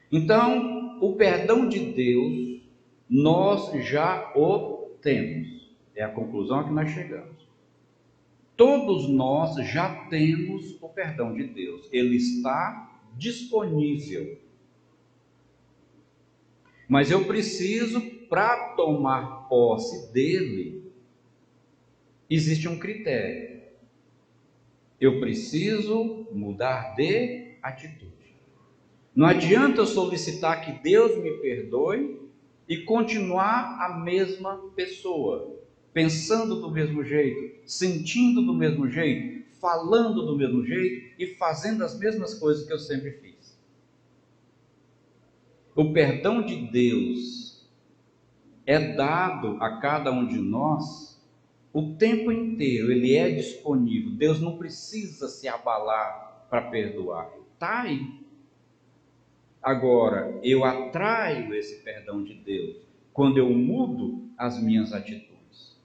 Então, o perdão de Deus, nós já o temos. É a conclusão a que nós chegamos. Todos nós já temos o perdão de Deus. Ele está disponível. Mas eu preciso, para tomar posse dele, existe um critério. Eu preciso mudar de atitude. Não adianta eu solicitar que Deus me perdoe e continuar a mesma pessoa, pensando do mesmo jeito, sentindo do mesmo jeito, falando do mesmo jeito e fazendo as mesmas coisas que eu sempre fiz. O perdão de Deus é dado a cada um de nós o tempo inteiro, ele é disponível. Deus não precisa se abalar para perdoar. Está aí. Agora, eu atraio esse perdão de Deus quando eu mudo as minhas atitudes.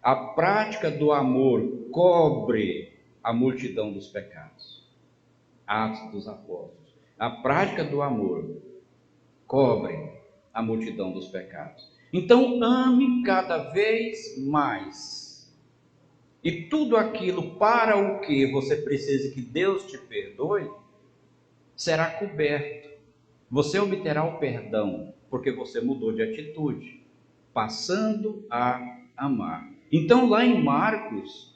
A prática do amor cobre a multidão dos pecados. Atos dos Apóstolos. A prática do amor cobre a multidão dos pecados. Então, ame cada vez mais. E tudo aquilo para o que você precisa que Deus te perdoe, será coberto. Você obterá o perdão, porque você mudou de atitude, passando a amar. Então, lá em Marcos,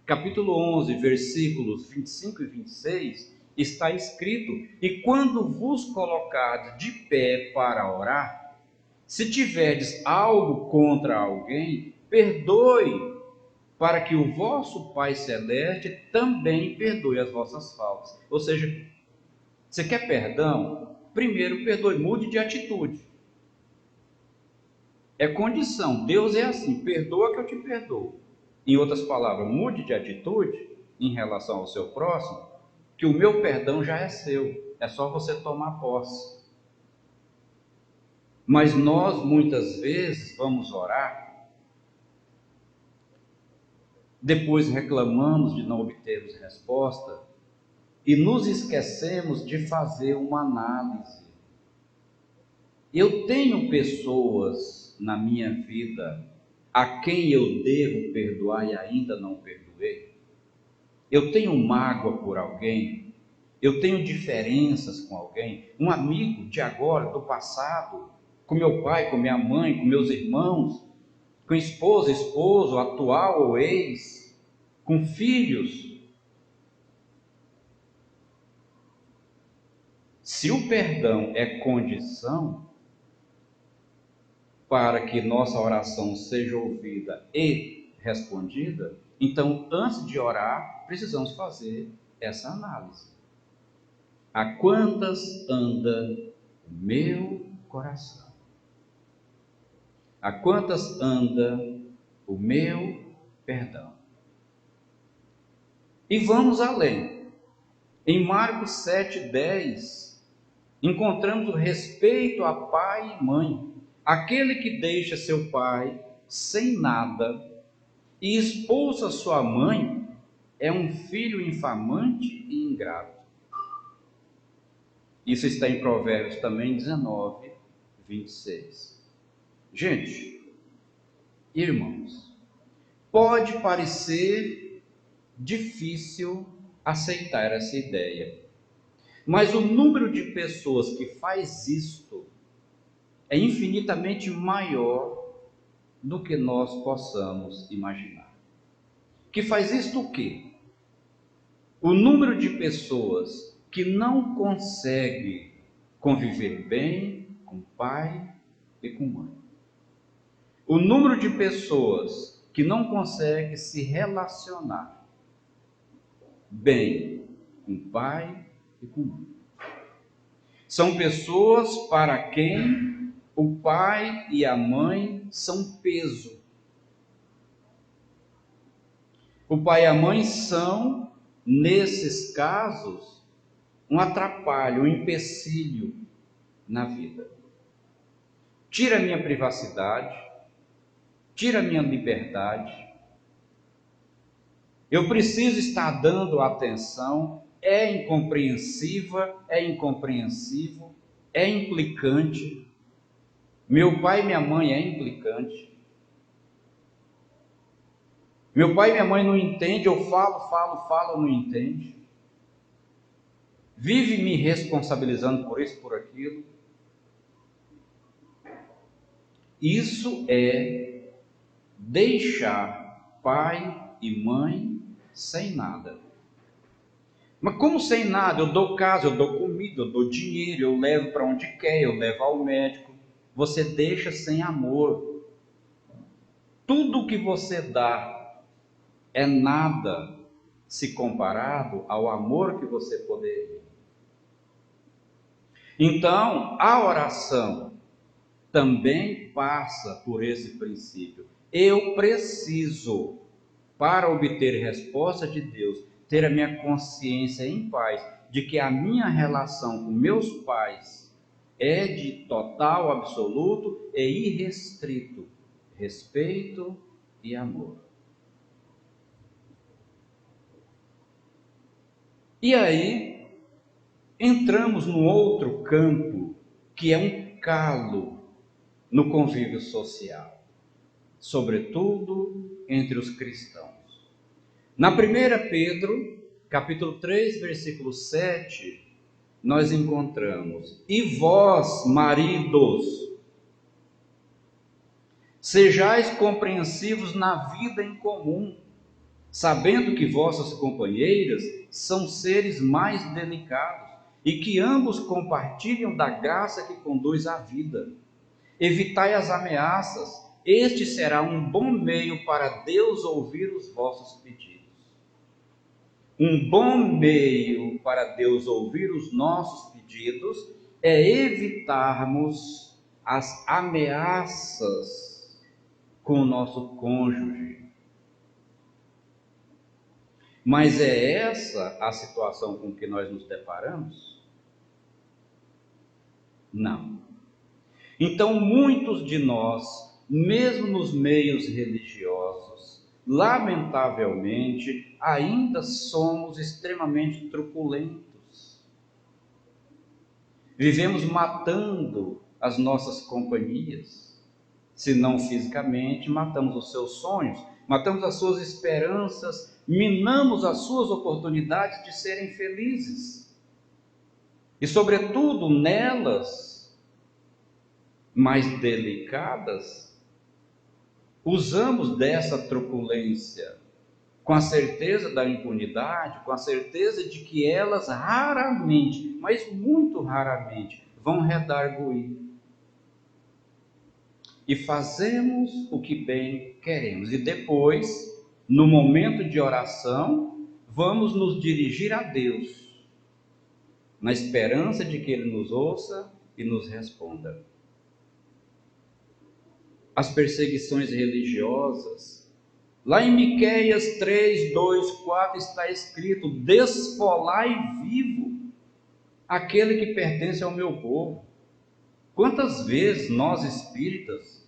capítulo 11, versículos 25 e 26, está escrito: e quando vos colocardes de pé para orar, se tiverdes algo contra alguém, perdoe, para que o vosso Pai Celeste também perdoe as vossas faltas. Ou seja, você quer perdão? Primeiro perdoe, mude de atitude. É condição, Deus é assim: perdoa que eu te perdoo. Em outras palavras, mude de atitude em relação ao seu próximo, que o meu perdão já é seu, é só você tomar posse. Mas nós muitas vezes vamos orar, depois reclamamos de não obtermos resposta e nos esquecemos de fazer uma análise. Eu tenho pessoas na minha vida a quem eu devo perdoar e ainda não perdoei? Eu tenho mágoa por alguém? Eu tenho diferenças com alguém? Um amigo de agora, do passado, com meu pai, com minha mãe, com meus irmãos, com esposa, esposo, atual ou ex, com filhos? Se o perdão é condição para que nossa oração seja ouvida e respondida, então, antes de orar, precisamos fazer essa análise. A quantas anda o meu coração? A quantas anda o meu perdão? E vamos além. Em Marcos 7,10, encontramos o respeito a pai e mãe. Aquele que deixa seu pai sem nada e expulsa sua mãe é um filho infamante e ingrato. Isso está em Provérbios também 19:26. Gente, irmãos, pode parecer difícil aceitar essa ideia, mas o número de pessoas que faz isto é infinitamente maior do que nós possamos imaginar. Que faz isto o quê? O número de pessoas que não consegue conviver bem com pai e com mãe. O número de pessoas que não consegue se relacionar bem com pai e com mãe. São pessoas para quem o pai e a mãe são peso. O pai e a mãe são, nesses casos, um atrapalho, um empecilho na vida. Tira a minha privacidade, tira a minha liberdade. Eu preciso estar dando atenção, é incompreensiva, é incompreensivo, é implicante. Meu pai e minha mãe é implicante. Meu pai e minha mãe não entendem, eu falo, não entende. Vive me responsabilizando por isso, por aquilo. Isso é deixar pai e mãe sem nada. Mas como sem nada? Eu dou casa, eu dou comida, eu dou dinheiro, eu levo para onde quer, eu levo ao médico. Você deixa sem amor. Tudo que você dá é nada se comparado ao amor que você poderia. Então, a oração também passa por esse princípio. Eu preciso, para obter resposta de Deus, ter a minha consciência em paz de que a minha relação com meus pais é de total, absoluto e irrestrito respeito e amor. E aí, entramos num outro campo, que é um calo no convívio social, sobretudo entre os cristãos. Na 1 Pedro, capítulo 3, versículo 7, nós encontramos: e vós, maridos, sejais compreensivos na vida em comum, sabendo que vossas companheiras são seres mais delicados e que ambos compartilham da graça que conduz à vida. Evitai as ameaças, este será um bom meio para Deus ouvir os vossos pedidos. Um bom meio para Deus ouvir os nossos pedidos é evitarmos as ameaças com o nosso cônjuge. Mas é essa a situação com que nós nos deparamos? Não. Então, muitos de nós, mesmo nos meios religiosos, lamentavelmente, ainda somos extremamente truculentos. Vivemos matando as nossas companhias. Se não fisicamente, matamos os seus sonhos, matamos as suas esperanças, minamos as suas oportunidades de serem felizes. E, sobretudo, nelas, mais delicadas, usamos dessa truculência com a certeza da impunidade, com a certeza de que elas raramente, mas muito raramente, vão redarguir. E fazemos o que bem queremos. E depois, no momento de oração, vamos nos dirigir a Deus, na esperança de que Ele nos ouça e nos responda. As perseguições religiosas, lá em Miqueias 3, 2, 4 está escrito: desfolai vivo aquele que pertence ao meu povo. Quantas vezes nós espíritas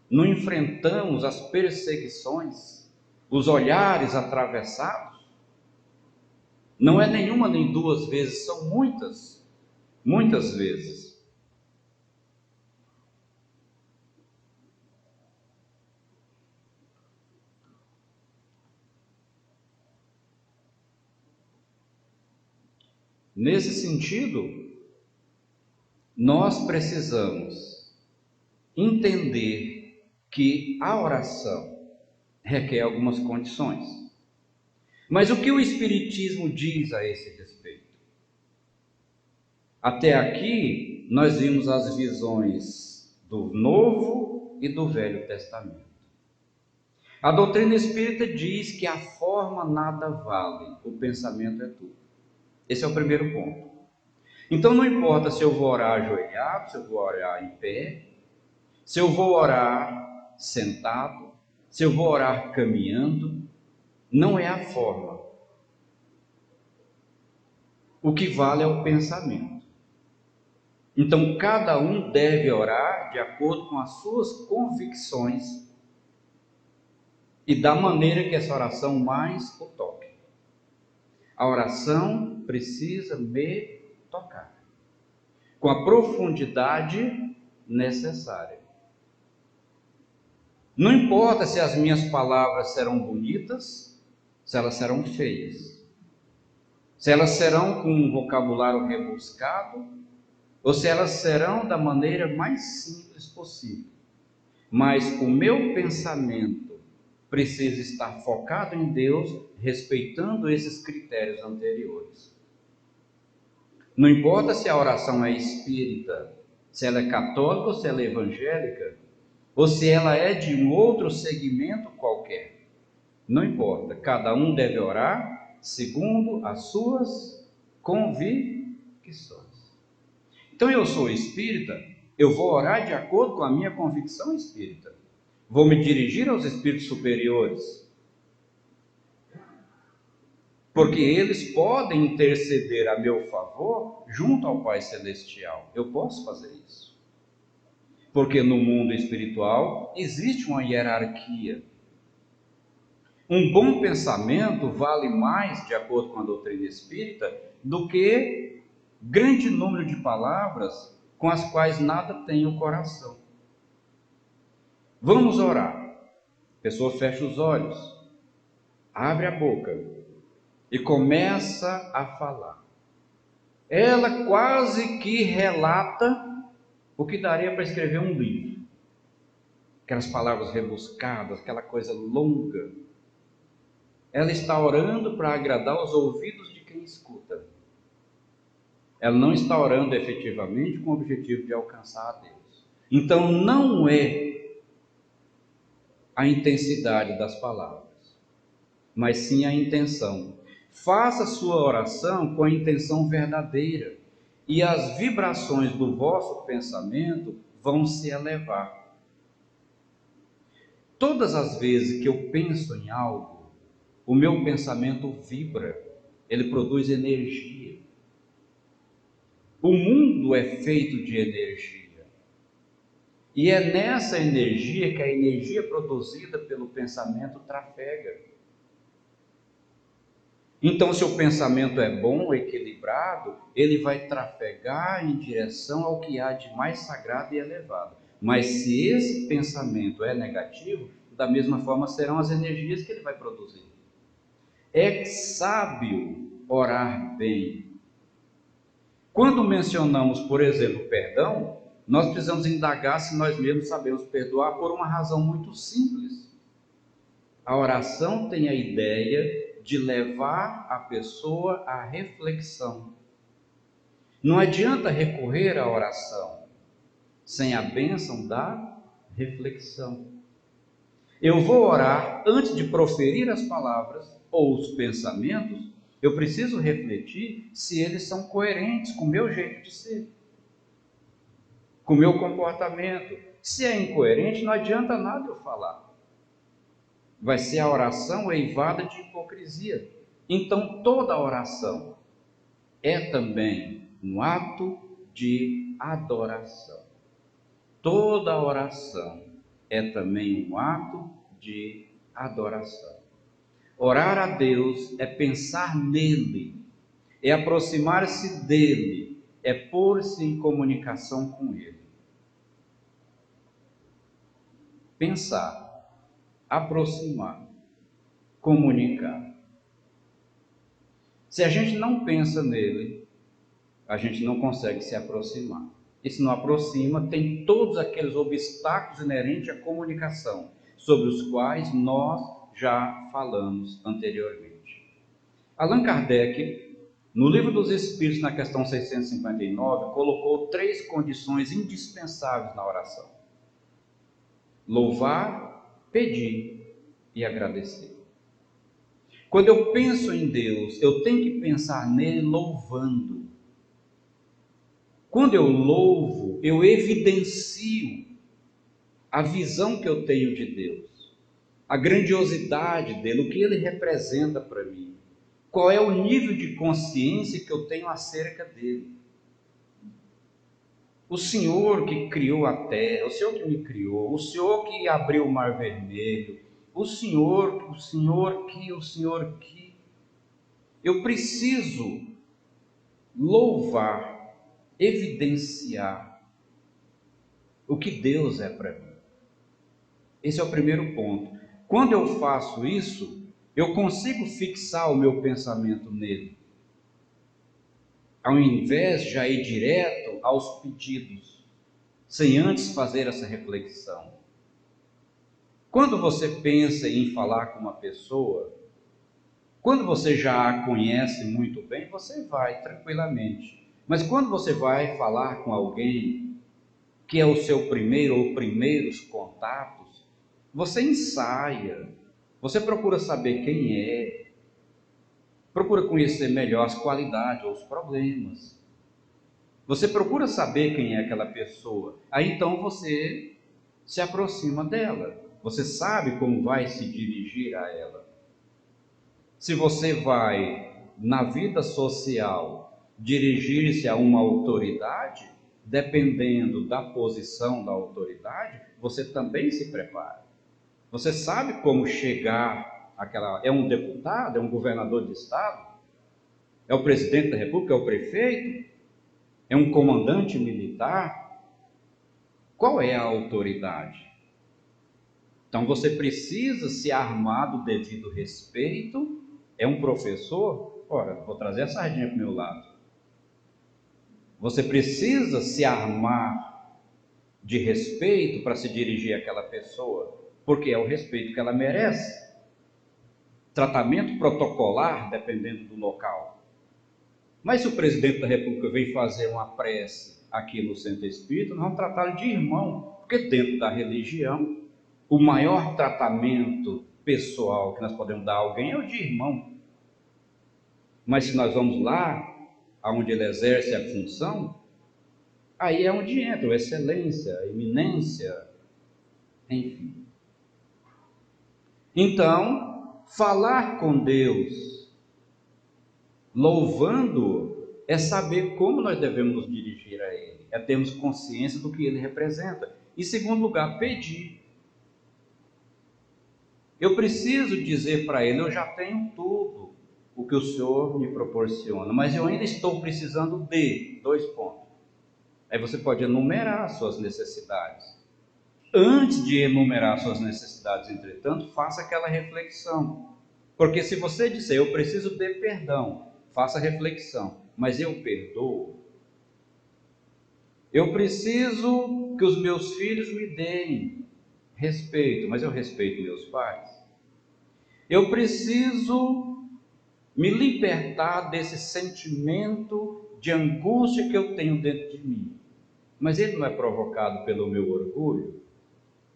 não enfrentamos as perseguições, os olhares atravessados? Não é nenhuma nem duas vezes, são muitas, muitas vezes. Nesse sentido, nós precisamos entender que a oração requer algumas condições. Mas o que o Espiritismo diz a esse respeito? Até aqui, nós vimos as visões do Novo e do Velho Testamento. A doutrina espírita diz que a forma nada vale, o pensamento é tudo. Esse é o primeiro ponto. Então não importa se eu vou orar ajoelhado, se eu vou orar em pé, se eu vou orar sentado, se eu vou orar caminhando, não é a forma. O que vale é o pensamento. Então cada um deve orar de acordo com as suas convicções e da maneira que essa oração mais o toque. A oração precisa me tocar, com a profundidade necessária. Não importa se as minhas palavras serão bonitas, se elas serão feias, se elas serão com um vocabulário rebuscado, ou se elas serão da maneira mais simples possível. Mas o meu pensamento precisa estar focado em Deus, respeitando esses critérios anteriores. Não importa se a oração é espírita, se ela é católica ou se ela é evangélica, ou se ela é de um outro segmento qualquer. Não importa, cada um deve orar segundo as suas convicções. Então eu sou espírita, eu vou orar de acordo com a minha convicção espírita. Vou me dirigir aos espíritos superiores, porque eles podem interceder a meu favor junto ao Pai Celestial. Eu posso fazer isso. Porque no mundo espiritual existe uma hierarquia. Um bom pensamento vale mais, de acordo com a doutrina espírita, do que grande número de palavras com as quais nada tem o coração. Vamos orar. A pessoa fecha os olhos, abre a boca e começa a falar. Ela quase que relata o que daria para escrever um livro. Aquelas palavras rebuscadas, aquela coisa longa. Ela está orando para agradar os ouvidos de quem escuta. Ela não está orando efetivamente com o objetivo de alcançar a Deus. Então não é a intensidade das palavras, mas sim a intenção. Faça sua oração com a intenção verdadeira e as vibrações do vosso pensamento vão se elevar. Todas as vezes que eu penso em algo, o meu pensamento vibra, ele produz energia. O mundo é feito de energia. E é nessa energia que a energia produzida pelo pensamento trafega. Então, se o pensamento é bom, equilibrado, ele vai trafegar em direção ao que há de mais sagrado e elevado. Mas se esse pensamento é negativo, da mesma forma serão as energias que ele vai produzir. É sábio orar bem. Quando mencionamos, por exemplo, perdão, nós precisamos indagar se nós mesmos sabemos perdoar por uma razão muito simples. A oração tem a ideia de levar a pessoa à reflexão. Não adianta recorrer à oração sem a bênção da reflexão. Eu vou orar antes de proferir as palavras ou os pensamentos, eu preciso refletir se eles são coerentes com o meu jeito de ser, com o meu comportamento. Se é incoerente, não adianta nada eu falar. Vai ser a oração eivada de hipocrisia. Então, toda oração é também um ato de adoração. Toda oração é também um ato de adoração. Orar a Deus é pensar nele, é aproximar-se dele, é pôr-se em comunicação com ele. Pensar, aproximar, comunicar. Se a gente não pensa nele, a gente não consegue se aproximar. E se não aproxima, tem todos aqueles obstáculos inerentes à comunicação, sobre os quais nós já falamos anteriormente. Allan Kardec, no Livro dos Espíritos, na questão 659, colocou 3 condições indispensáveis na oração: louvar, pedir e agradecer. Quando eu penso em Deus, eu tenho que pensar nele louvando. Quando eu louvo, eu evidencio a visão que eu tenho de Deus, a grandiosidade dele, o que ele representa para mim, qual é o nível de consciência que eu tenho acerca dele. O Senhor que criou a terra, o Senhor que me criou, o Senhor que abriu o mar vermelho, o Senhor que. Eu preciso louvar, evidenciar o que Deus é para mim. Esse é o primeiro ponto. Quando eu faço isso, eu consigo fixar o meu pensamento nele, ao invés de já ir direto aos pedidos, sem antes fazer essa reflexão. Quando você pensa em falar com uma pessoa, quando você já a conhece muito bem, você vai tranquilamente. Mas quando você vai falar com alguém que é o seu primeiro ou primeiros contatos, você ensaia, você procura saber quem é, procura conhecer melhor as qualidades ou os problemas. Você procura saber quem é aquela pessoa. Aí então você se aproxima dela. Você sabe como vai se dirigir a ela. Se você vai, na vida social, dirigir-se a uma autoridade, dependendo da posição da autoridade, você também se prepara. Você sabe como chegar àquela... É um deputado, é um governador de estado, é o presidente da república, é o prefeito, é um comandante militar. Qual é a autoridade? Então você precisa se armar do devido respeito. É um professor? Ora, vou trazer a sardinha para o meu lado. Você precisa se armar de respeito para se dirigir àquela pessoa, porque é o respeito que ela merece. Tratamento protocolar, dependendo do local. Mas se o presidente da República vem fazer uma prece aqui no Centro Espírita, nós vamos tratá-lo de irmão, porque dentro da religião, o maior tratamento pessoal que nós podemos dar a alguém é o de irmão. Mas se nós vamos lá, onde ele exerce a função, aí é onde entra a excelência, a eminência, enfim. Então, falar com Deus, louvando-o, é saber como nós devemos nos dirigir a Ele, é termos consciência do que Ele representa. Em segundo lugar, pedir. Eu preciso dizer para Ele: eu já tenho tudo o que o Senhor me proporciona, mas eu ainda estou precisando de 2 pontos. Aí você pode enumerar as suas necessidades. Antes de enumerar suas necessidades, entretanto, faça aquela reflexão. Porque se você disser: eu preciso de perdão, faça a reflexão: mas eu perdoo? Eu preciso que os meus filhos me deem respeito, mas eu respeito meus pais? Eu preciso me libertar desse sentimento de angústia que eu tenho dentro de mim. Mas ele não é provocado pelo meu orgulho.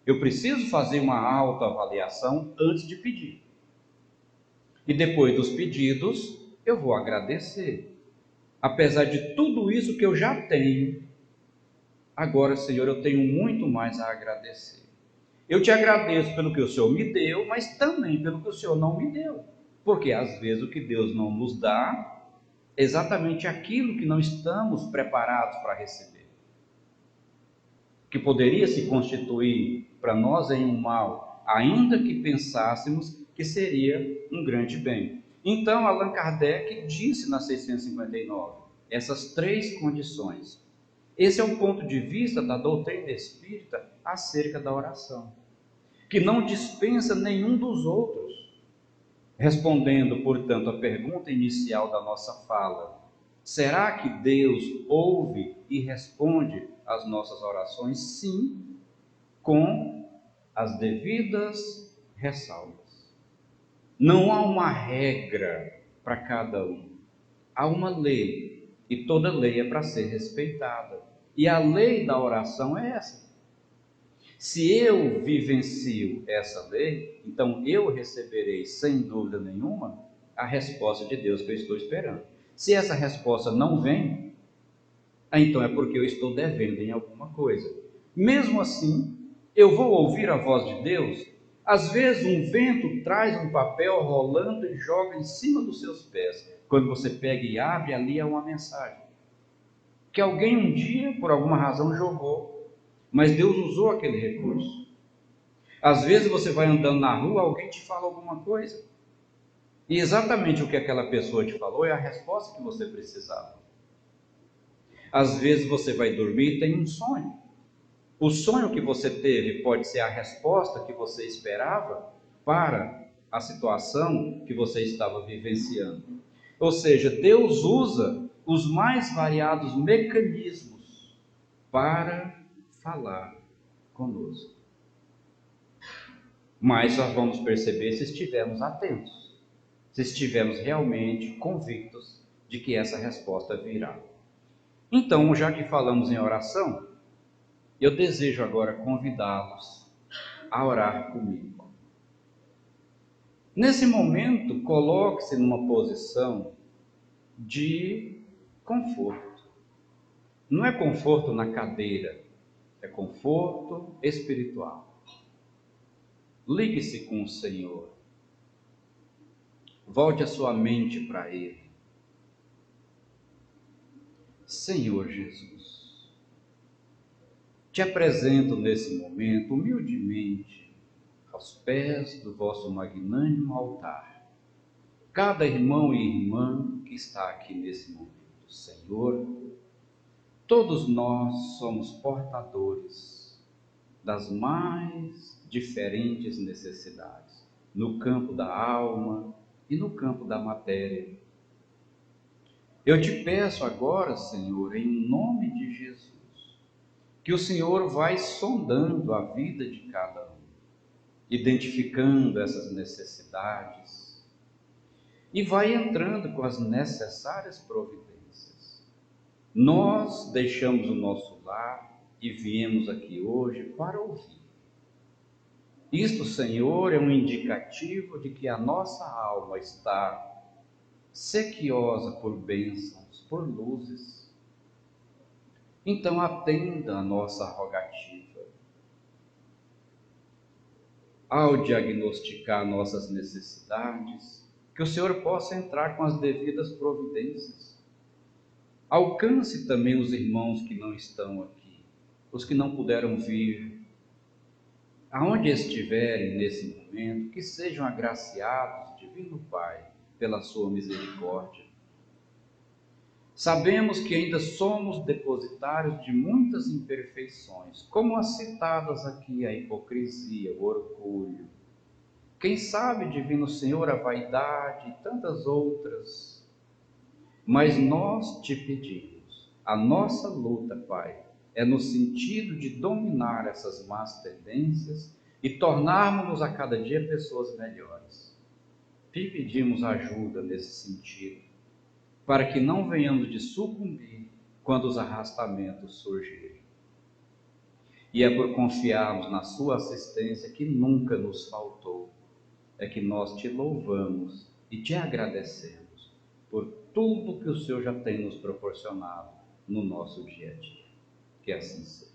Eu preciso fazer uma autoavaliação antes de pedir. E depois dos pedidos, eu vou agradecer. Apesar de tudo isso que eu já tenho, agora, Senhor, eu tenho muito mais a agradecer. Eu te agradeço pelo que o Senhor me deu, mas também pelo que o Senhor não me deu. Porque às vezes o que Deus não nos dá é exatamente aquilo que não estamos preparados para receber. Que poderia se constituir para nós em um mal, ainda que pensássemos que seria um grande bem. Então, Allan Kardec disse na 659 essas três condições. Esse é o ponto de vista da doutrina espírita acerca da oração, que não dispensa nenhum dos outros. Respondendo, portanto, à pergunta inicial da nossa fala, será que Deus ouve e responde às nossas orações? Sim, com as devidas ressalvas. Não há uma regra para cada um, há uma lei, e toda lei é para ser respeitada. E a lei da oração é essa. Se eu vivencio essa lei, então eu receberei, sem dúvida nenhuma, a resposta de Deus que eu estou esperando. Se essa resposta não vem, então é porque eu estou devendo em alguma coisa. Mesmo assim, eu vou ouvir a voz de Deus. Às vezes um vento traz um papel rolando e joga em cima dos seus pés. Quando você pega e abre, ali é uma mensagem que alguém um dia, por alguma razão, jogou, mas Deus usou aquele recurso. Às vezes você vai andando na rua, alguém te fala alguma coisa, e exatamente o que aquela pessoa te falou é a resposta que você precisava. Às vezes você vai dormir e tem um sonho. O sonho que você teve pode ser a resposta que você esperava para a situação que você estava vivenciando. Ou seja, Deus usa os mais variados mecanismos para falar conosco. Mas nós vamos perceber se estivermos atentos, se estivermos realmente convictos de que essa resposta virá. Então, já que falamos em oração, eu desejo agora convidá-los a orar comigo. Nesse momento, coloque-se numa posição de conforto. Não é conforto na cadeira, é conforto espiritual. Ligue-se com o Senhor. Volte a sua mente para Ele. Senhor Jesus, te apresento nesse momento, humildemente, aos pés do vosso magnânimo altar, cada irmão e irmã que está aqui nesse momento. Senhor, todos nós somos portadores das mais diferentes necessidades, no campo da alma e no campo da matéria. Eu te peço agora, Senhor, em nome de Jesus, que o Senhor vai sondando a vida de cada um, identificando essas necessidades e vai entrando com as necessárias providências. Nós deixamos o nosso lar e viemos aqui hoje para ouvir. Isto, Senhor, é um indicativo de que a nossa alma está sequiosa por bênçãos, por luzes. Então atenda a nossa rogativa. Ao diagnosticar nossas necessidades, que o Senhor possa entrar com as devidas providências. Alcance também os irmãos que não estão aqui, os que não puderam vir. Aonde estiverem nesse momento, que sejam agraciados, Divino Pai, pela sua misericórdia. Sabemos que ainda somos depositários de muitas imperfeições, como as citadas aqui, a hipocrisia, o orgulho. Quem sabe, Divino Senhor, a vaidade e tantas outras. Mas nós te pedimos, a nossa luta, Pai, é no sentido de dominar essas más tendências e tornarmos-nos a cada dia pessoas melhores. te pedimos ajuda nesse sentido, para que não venhamos de sucumbir quando os arrastamentos surgirem. E é por confiarmos na sua assistência que nunca nos faltou, é que nós te louvamos e te agradecemos por tudo que o Senhor já tem nos proporcionado no nosso dia a dia. Que assim seja.